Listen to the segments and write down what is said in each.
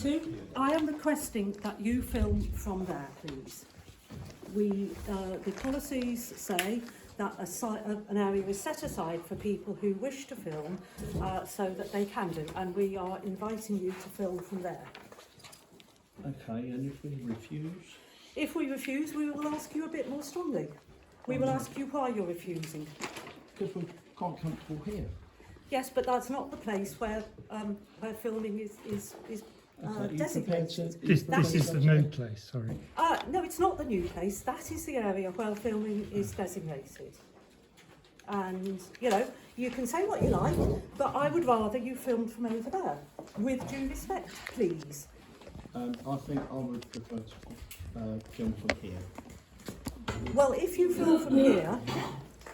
I am requesting that you film from there, please. The policies say that an area is set aside for people who wish to film so that they can do, and we are inviting you to film from there. Okay, and if we refuse? If we refuse, we will ask you a bit more strongly. We will ask you why you're refusing. Because we're quite comfortable here. Yes, but that's not the place where filming is designated. This is the new place, sorry. No, it's not the new place. That is the area where filming is designated. And, you know, you can say what you like, but I would rather you filmed from over there. With due respect, please. I think I would prefer to film from here. Well, if you film from here,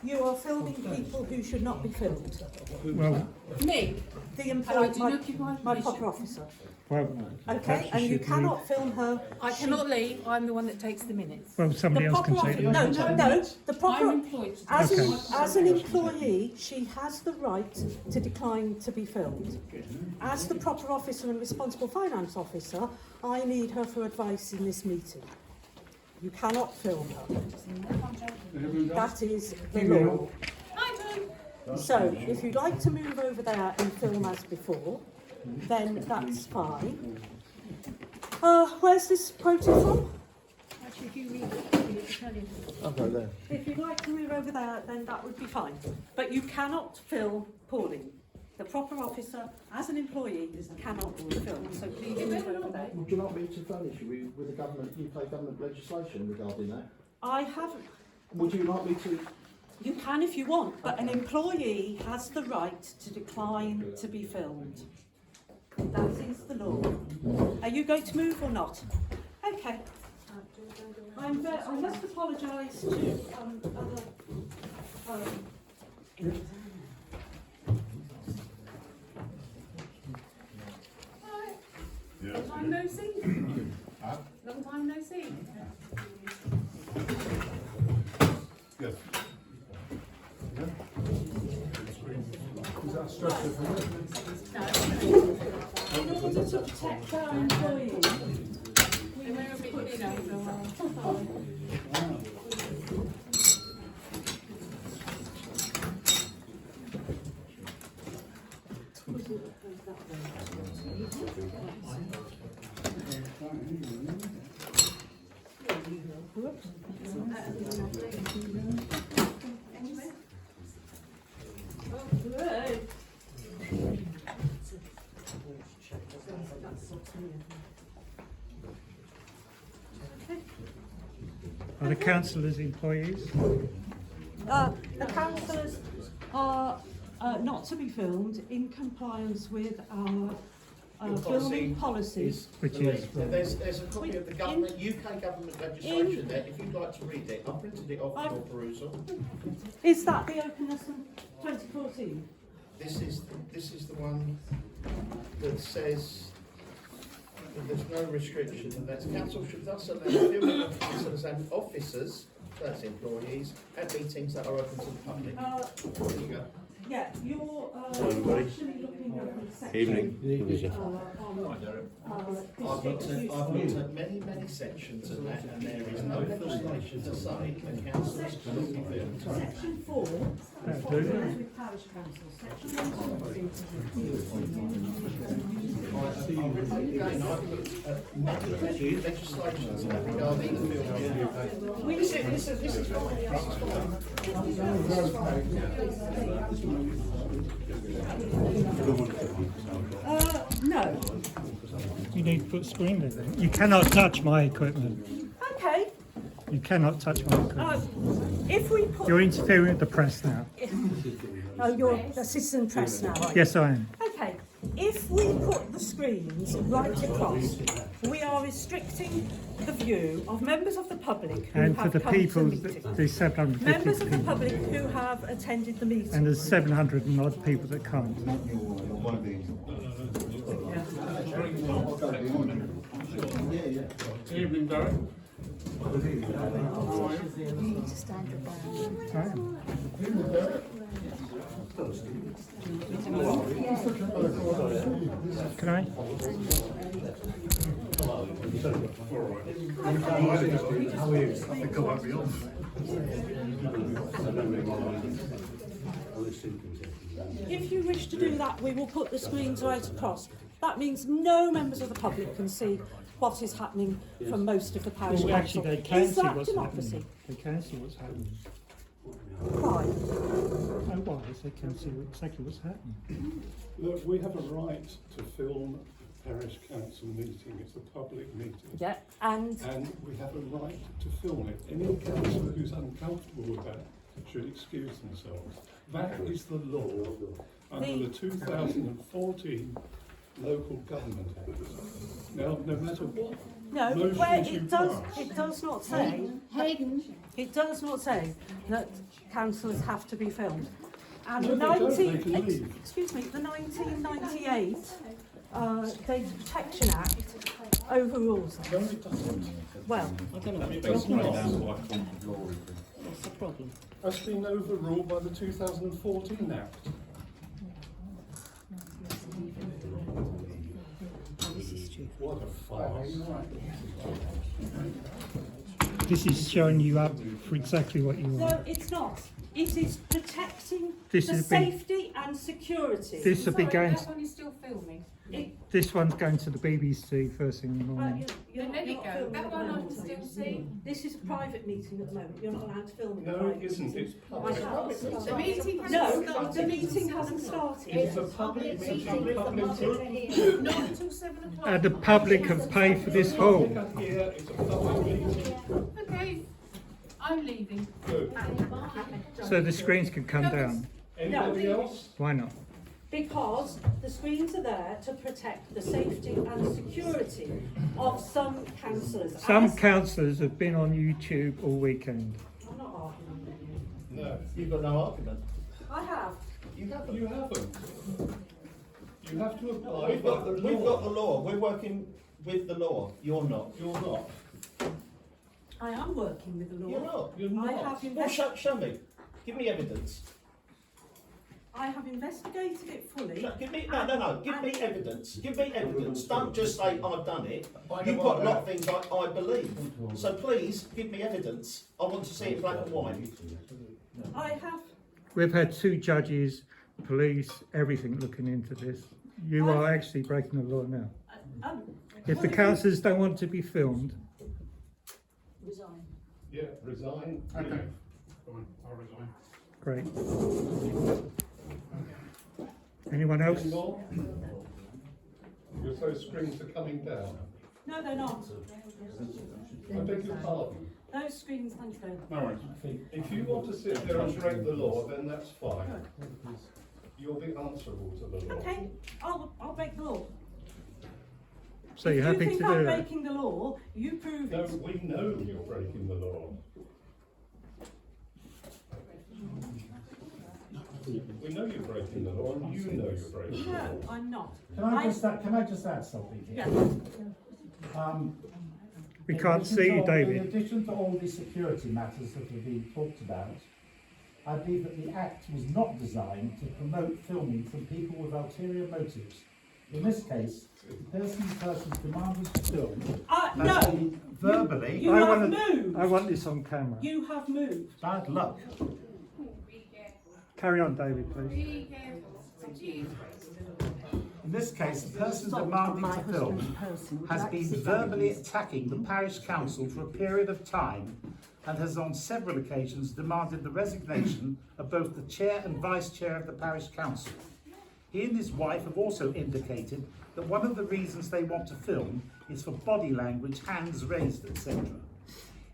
you are filming people who should not be filmed. Well, Me? The employee, my proper officer. well, Okay, perhaps and you should cannot film her. I cannot leave. I'm the one that takes the minutes. Well, somebody else can take No, it. the proper. I'm employed. As an employee, she has the right to decline to be filmed. As the proper officer and responsible finance officer, I need her for advice in this meeting. You cannot film her. That is the law. So, if you'd like to move over there and film as before, then that's fine. Where's this quoted from? Actually, if you read it, I'll go there. If you'd like to move over there, then that would be fine. But you cannot film Pauline. The proper officer, as an employee, cannot film. So please move over there. Would you like me to furnish you with the UK government legislation regarding that? I haven't. Would you like me to? You can if you want, but an employee has the right to decline to be filmed. That is the law. Are you going to move or not? Okay. I must apologise to other. Long time no see. Long time no see. Yes. Is that stressful for you? In order to protect our employees. We were a bit, you know, for a while. Are the councillors employees? The councillors are not to be filmed in compliance with our filming policies. Which is, There's a copy of the government, UK government legislation there. If you'd like to read it, I've printed it off for your perusal. Is that the openness in 2014? This is the one that says that there's no restriction, and that council should thus allow filming of councillors and officers, that's employees, at meetings that are open to the public. There you go. Yeah, you're actually looking at the section. I've looked at many sections of that, and there is no legislation to say that councillors cannot be filmed. Section 4 deals with Parish Council. Section 1 Again, I've looked at many legislations regarding the film. This is no. you need to put screen there then. You cannot touch my equipment. Okay. You cannot touch my equipment. If we put... You're interfering with the press now. Oh, you're a citizen press now, right? Yes, I am. Okay. If we put the screens right across, we are restricting the view of members of the public who And for have the come people, to the meeting. there's 750 Members of the people. public who have attended the meeting. And there's 700 and odd people that can't. Evening, Derek. You need to stand your ground. I am. Can I? I think I might be off. If you wish to do that, we will put the screens right across. That means no members of the public can see what is happening from most of the parish Well, council. actually, they can Is see that what's democracy? happening. They can see what's happening. Why? Oh, why? They can see exactly what's happening. Look, we have a right to film a parish council meeting. It's a public meeting. Yeah, and And we have a right to film it. Any councillor who's uncomfortable with that should excuse themselves. That is the law under the 2014 Local Government Act. Now, no matter what no, motions where you it does not say. It does not say that councillors have to be filmed. And No, they don't, they can leave. excuse me, the 1998 Data Protection Act overrules that. No, it doesn't. Well, I don't know. It does not. What's the problem? That's been overruled by the 2014 Act. What a farce. This is showing you up for exactly what you No, want. it's not. It is protecting This the has been- safety and security. This will be Sorry, going. that one is still filming. This one's going to the BBC first thing in the morning. You're Then let you're it not go. filming That at the one I moment, can are still you? see. This is a private meeting at the moment. You're not allowed to film in a No, private it isn't. meeting. It's public. The meeting hasn't No, started. the meeting hasn't started. It's a public meeting, public group. Not until 7 o'clock. The public have paid for this hall. Here, it's a public meeting. Okay, I'm leaving. Good. So the screens can come down. Anybody else? Why not? Because the screens are there to protect the safety and security of some councillors. Some As- councillors have been on YouTube all weekend. I'm not arguing with you. No, You've got no argument. I have. You haven't. you haven't. You have to apply We've got, by the we've got the law. law. We're working with the law. You're not. You're not. I am working with the law. You're not. You're I not. have Well, show me. Give me evidence. I have investigated it fully. Give me no. Give me evidence. Give me evidence. Don't just say I've done it. I You know put a what lot of things like I believe. So please give me evidence. I want to see it black and white. I have. We've had 2 judges, police, everything looking into this. You are actually breaking the law now. If the councillors don't want to be filmed, Yeah, resign. Okay. leave. Fine, I'll resign. great. Anyone else? Any more? Your those screens are coming down. No, they're not. I beg your pardon. Those screens, thank you. No worries. If you want to sit there and break the law, then that's fine. You'll be answerable to the law. Okay, I'll break the law. So you're happy to If you do think I'm that? breaking the law, you prove No, it. we know you're breaking the law. We know you're breaking the law, and you know you're breaking the law. No, I'm not. Can I just add something here? Yeah. We In can't addition see you, to- David. In addition to all the security matters that have been talked about, I believe that the Act was not designed to promote filming from people with ulterior motives. In this case, the person's demanded to film has No, been verbally you I have wanna- moved. I want this on camera. You have moved. bad luck. Be careful. Carry on, David, please. Be careful. Jeez. In this case, the person demanding to film has been verbally attacking the parish council for a period of time and has on several occasions demanded the resignation of both the chair and vice chair of the parish council. He and his wife have also indicated that one of the reasons they want to film is for body language, hands raised, etc.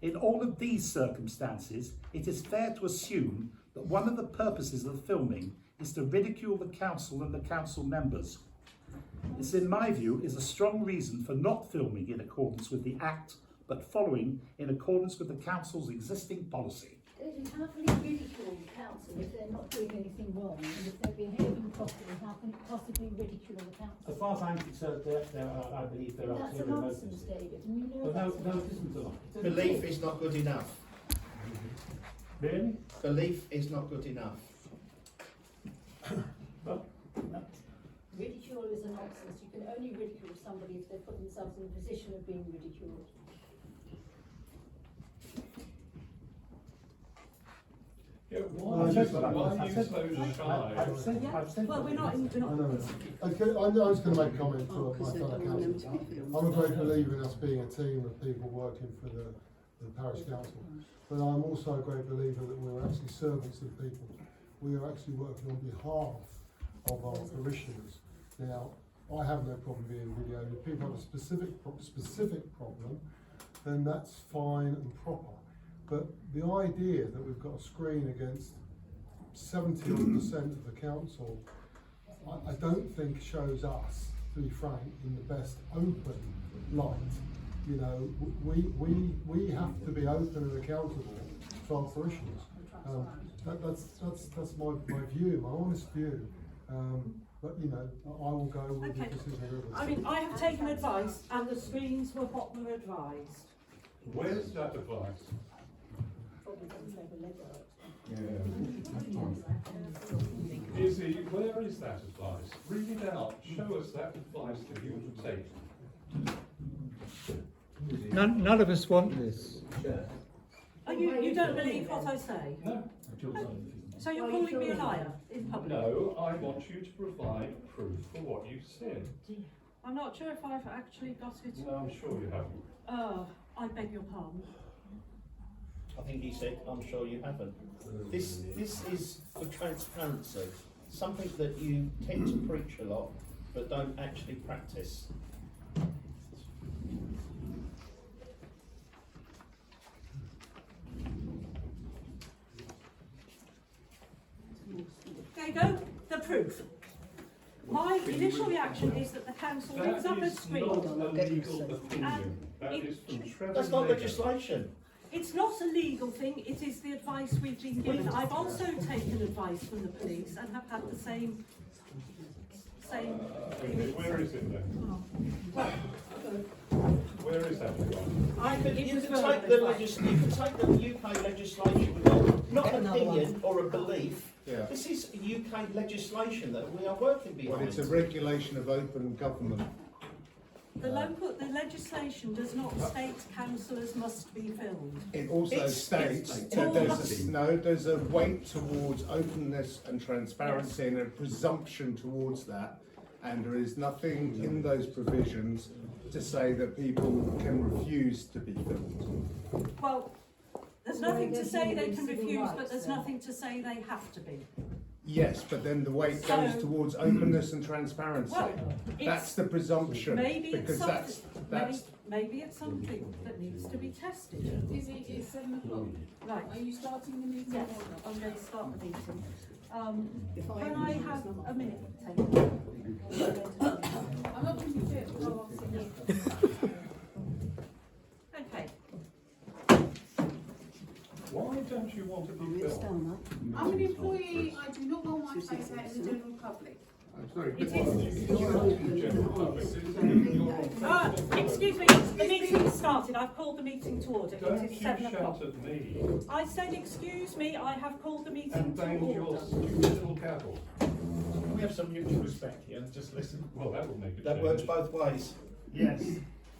In all of these circumstances, it is fair to assume that one of the purposes of filming is to ridicule the council and the council members. This, in my view, is a strong reason for not filming in accordance with the Act, but following in accordance with the council's existing policy. How can it ridicule the council if they're not doing anything wrong, and if they're behaving properly, how can it possibly ridicule the council? As far as I'm concerned, I believe there are That's a ulterior nonsense, motives. David, and you know But no, that's no, it isn't a lot. Belief is not good enough. Really? Belief is not good enough. Well, ridicule ridicule is a nonsense. You can only ridicule somebody if they put themselves in a position of being ridiculed. Yeah, why are you so shy? Well, we're not in, we're not. Okay, I'm just going to make a comment for my fellow councillors. I'm a great believer in us being a team of people working for the parish council, but I'm also a great believer that we're actually servants of the people. We are actually working on behalf of our parishioners. Now, I have no problem being videoed. If people have a specific problem, then that's fine and proper. But the idea that we've got a screen against 70% of the council, I don't think shows us, to be frank, in the best open light. You know, we have to be open and accountable to our parishioners. That's my view, my honest view. But you know, I will go with the decision of others. I mean, I have taken advice, and the screens were what were advised. Where's that advice? Izzy, where is that advice? Read it out. Show us that advice that you have taken. None of us want this. Oh, you don't believe what I say? No. So you're calling me a liar in public? No, I want you to provide proof for what you said. I'm not sure if I've actually got it. No, I'm sure you haven't. I beg your pardon. I think he said, I'm sure you haven't. This is for transparency, something that you tend to preach a lot, but don't actually practice. There you go, the proof. My initial reaction is that the council brings up a That is screen. not a legal opinion. That is from Trevor That's not Mayer. legislation. It's not a legal thing, it is the advice we've been given. I've also taken advice from the police and have had the same Okay, where is it then? Where is that advice? You can take the UK legislation with not an opinion or a belief. Yeah. This is UK legislation that we are working behind. Well, it's a regulation of open government. The legislation does not state councillors must be filmed. It also states that there's a weight towards openness and transparency and a presumption towards that, and there is nothing in those provisions to say that people can refuse to be filmed. Well, there's nothing to say they can refuse, but there's nothing to say they have to be. Yes, but then the weight goes towards openness and transparency. Well, That's the presumption, maybe it's because something, maybe it's something that needs to be tested. It's 7 o'clock. Right. Are you starting the meeting? Yes, I'm going to start the meeting. Can I have a minute, I'm not going to do it. Okay. Why don't you want to be filmed? I'm an employee. I do not want my face out in the general public. I'm sorry, It is. you're not in the general public. Excuse me, the meeting has started. I've called the meeting to order. Don't It you is 7 o'clock. shout at me I said, excuse me, I have called the meeting and to bang your order. stupid little gavel. We have some mutual respect here, and just listen. Well, that will make a That change. works both ways. Yes,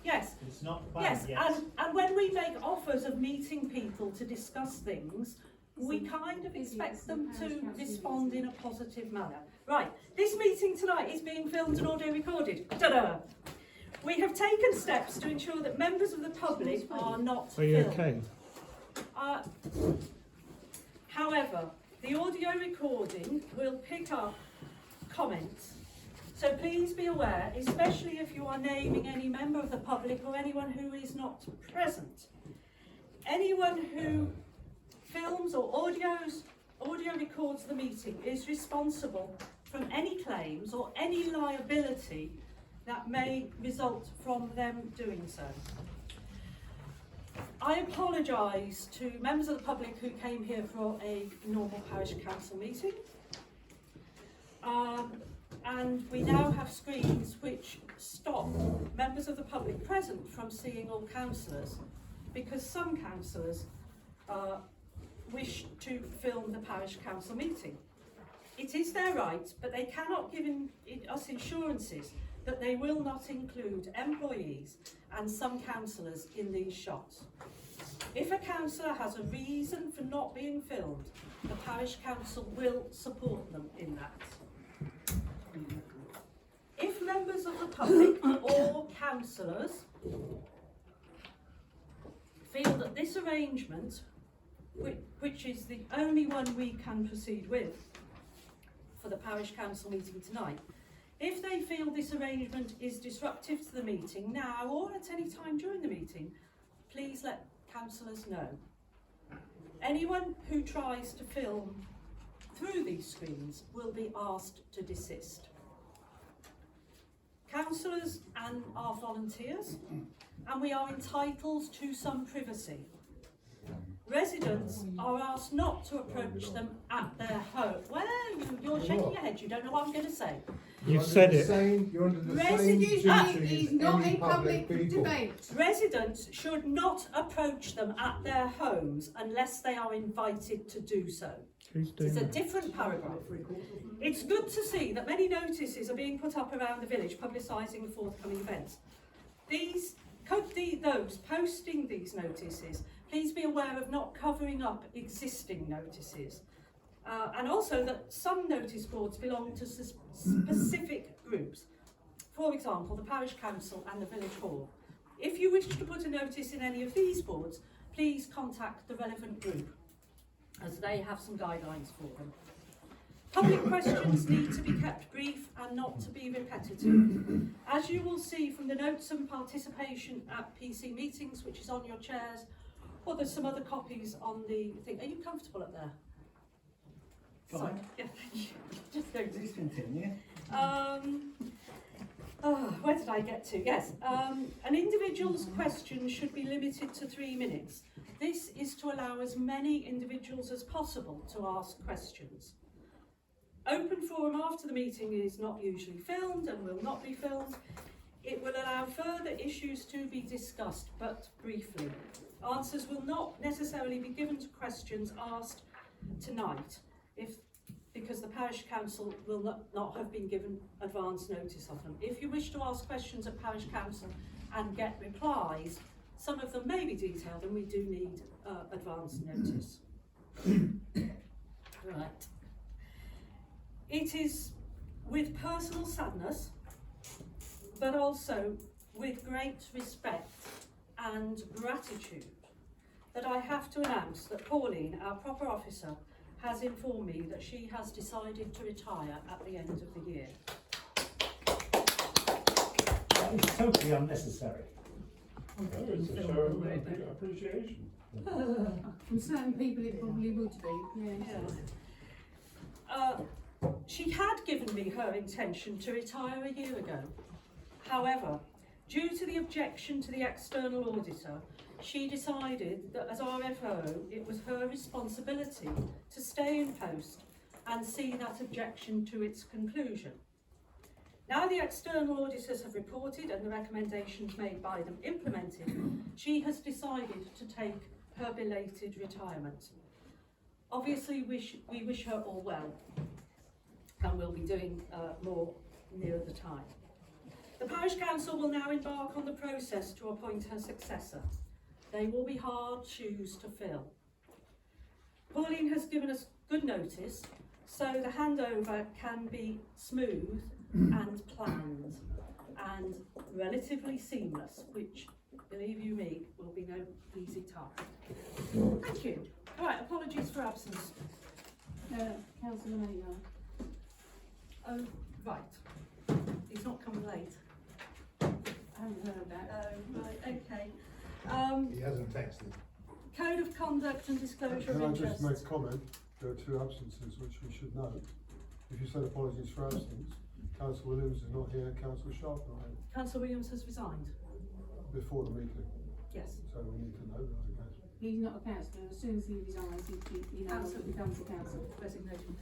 Yes, it's not yes, bad, and when we make offers of meeting people to discuss things, we kind of expect them to respond in a positive manner. Right, this meeting tonight is being filmed and audio recorded. Ta-da! We have taken steps to ensure that members of the public are not Are you filmed. okay? However, the audio recording will pick up comments. So please be aware, especially if you are naming any member of the public or anyone who is not present. Anyone who films or audio records the meeting is responsible from any claims or any liability that may result from them doing so. I apologise to members of the public who came here for a normal parish council meeting. And we now have screens which stop members of the public present from seeing all councillors, because some councillors wish to film the parish council meeting. It is their right, but they cannot give us insurances that they will not include employees and some councillors in these shots. If a councillor has a reason for not being filmed, the parish council will support them in that. If members of the public or councillors feel that this arrangement, which is the only one we can proceed with for the parish council meeting tonight, if they feel this arrangement is disruptive to the meeting now or at any time during the meeting, please let councillors know. Anyone who tries to film through these screens will be asked to desist. Councillors are volunteers, and we are entitled to some privacy. Residents are asked not to approach them at their home. Well, you're shaking your head, you don't know what I'm going to say. You've said it. You're under the same duty It's as not any a public people. debate. Residents should not approach them at their homes unless they are invited to do so. Who's doing It's a that? different paragraph. It's good to see that many notices are being put up around the village publicising the forthcoming events. Those posting these notices, please be aware of not covering up existing notices. And also that some notice boards belong to specific groups. For example, the Parish Council and the Village Hall. If you wish to put a notice in any of these boards, please contact the relevant group, as they have some guidelines for them. Public questions need to be kept brief and not to be repetitive. As you will see from the notes and participation at PC meetings, which is on your chairs, or there's some other copies on the thing. Are you comfortable up there? Sorry. Yeah, thank you. Just go to Continue. where did I get to? Yes. An individual's question should be limited to 3 minutes. This is to allow as many individuals as possible to ask questions. Open forum after the meeting is not usually filmed and will not be filmed. It will allow further issues to be discussed, but briefly. Answers will not necessarily be given to questions asked tonight, because the Parish Council will not have been given advance notice of them. If you wish to ask questions at Parish Council and get replies, some of them may be detailed and we do need advance notice. Right. It is with personal sadness, but also with great respect and gratitude, that I have to announce that Pauline, our proper officer, has informed me that she has decided to retire at the end of the year. That is totally unnecessary. It's a show of appreciation. From certain people it probably would be, yes. She had given me her intention to retire a year ago. However, due to the objection to the external auditor, she decided that as RFO, it was her responsibility to stay in post and see that objection to its conclusion. Now the external auditors have reported and the recommendations made by them implemented, she has decided to take her belated retirement. Obviously, we wish her all well, and we'll be doing more near the time. The Parish Council will now embark on the process to appoint her successor. They will be hard shoes to fill. Pauline has given us good notice, so the handover can be smooth and planned and relatively seamless, which, believe you me, will be no easy task. Thank you. All right, apologies for absence. Councillor Mayor. Oh, right. He's not coming late. I haven't heard that. Oh, right, okay. He hasn't texted. Code of conduct and disclosure Can of I just interest. make a comment? There are 2 absences which we should note. If you said apologies for absence, Councillor Williams is not here, Councillor Sharpe not here, Councillor Williams has resigned. before the meeting, Yes. so we need to know that, I guess. He's not a councillor. As soon as he resigns, he becomes a councillor. Resignation.